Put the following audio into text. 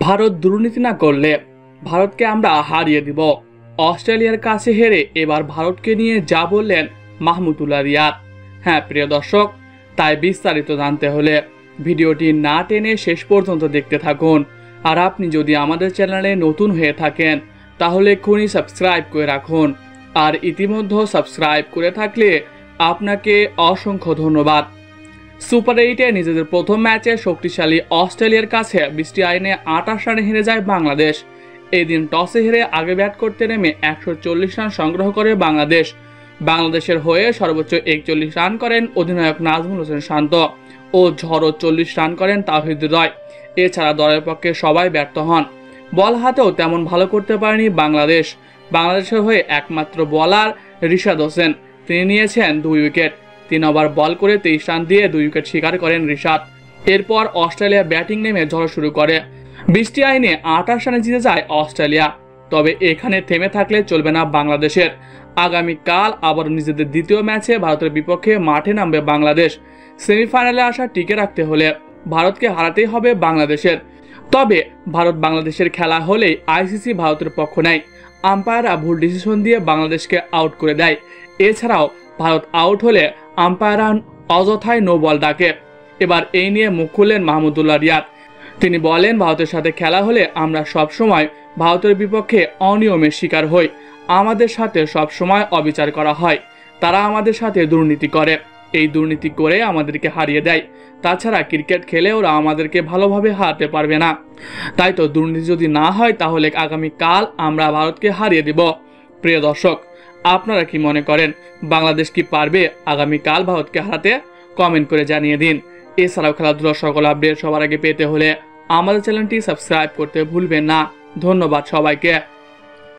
ভারত দুর্নীতি না করলে ভারতকে আমরা হারিয়ে দিব। অস্ট্রেলিয়ার কাছে হেরে এবার ভারতকে নিয়ে যা বললেন মাহমুদুল্লাহ রিয়াদ। হ্যাঁ প্রিয় দর্শক, তাই বিস্তারিত জানতে হলে ভিডিওটি না টেনে শেষ পর্যন্ত দেখতে থাকুন। আর আপনি যদি আমাদের চ্যানেলে নতুন হয়ে থাকেন তাহলে এক্ষুনি সাবস্ক্রাইব করে রাখুন। আর ইতিমধ্যে সাবস্ক্রাইব করে থাকলে আপনাকে অসংখ্য ধন্যবাদ। সুপার 8-এ নিজেদের প্রথম ম্যাচে শক্তিশালী অস্ট্রেলিয়ার কাছে 20 রানে 28 রানে হেরে যায় বাংলাদেশ। এদিন টসে হেরে আগে ব্যাট করতে নেমে 140 রান সংগ্রহ করে বাংলাদেশ। বাংলাদেশের হয়ে সর্বোচ্চ 41 রান করেন অধিনায়ক নাজমুল হোসেন শান্ত ও ঝড়ো 40 রান করেন তাওহিদ হৃদয়। এছাড়া দলের পক্ষে সবাই ব্যর্থ হন। বল হাতেও তেমন ভালো করতে পারেনি বাংলাদেশ। বাংলাদেশের হয়ে একমাত্র বোলার রিশাদ হোসেন, তিনি নিয়েছেন 2 উইকেট। 3 ওভার বল করে 23 রান দিয়ে 2 উইকেট শিকার করেন রিশাদ। এরপর অস্ট্রেলিয়া ব্যাটিং নেমে ঝড় শুরু করে। 20 রানে 28 রানে জিতে যায় অস্ট্রেলিয়া। তবে এখানে থেমে থাকলে চলবে না বাংলাদেশের। আগামীকাল আবার নিজেদের দ্বিতীয় ম্যাচে ভারতের বিপক্ষে মাঠে নামবে বাংলাদেশ। সেমিফাইনালে আসা টিকে রাখতে হলে ভারতকে হারাতেই হবে বাংলাদেশের। তবে ভারত বাংলাদেশের খেলা হলেই আইসিসি ভারতের পক্ষ নেয়। আম্পায়াররা ভুল ডিসিশন দিয়ে বাংলাদেশকে আউট করে দেয়। এছাড়াও ভারত আউট হলে আম্পায়াররা অযথায় নো বল ডাকে। এবার এই নিয়ে মুখ খুললেন মাহমুদুল্লাহ রিয়াদ। তিনি বলেন, ভারতের সাথে খেলা হলে আমরা সবসময় ভারতের বিপক্ষে অনিয়মের শিকার হই। আমাদের সাথে সবসময় অবিচার করা হয়। তারা আমাদের সাথে দুর্নীতি করে। এই দুর্নীতি করে আমাদেরকে হারিয়ে দেয়। তাছাড়া ক্রিকেট খেলে ওরা আমাদেরকে ভালোভাবে হারাতে পারবে না। তাই তো দুর্নীতি যদি না হয় তাহলে আগামীকাল আমরা ভারতকে হারিয়ে দিব। প্রিয় দর্শক, আপনারা কি মনে করেন, বাংলাদেশ কি পারবে আগামীকাল ভারতকে হারাতে? কমেন্ট করে জানিয়ে দিন। এছাড়াও খেলাধুলার সকল আপডেট সবার আগে পেতে হলে আমাদের চ্যানেলটি সাবস্ক্রাইব করতে ভুলবেন না। ধন্যবাদ সবাইকে।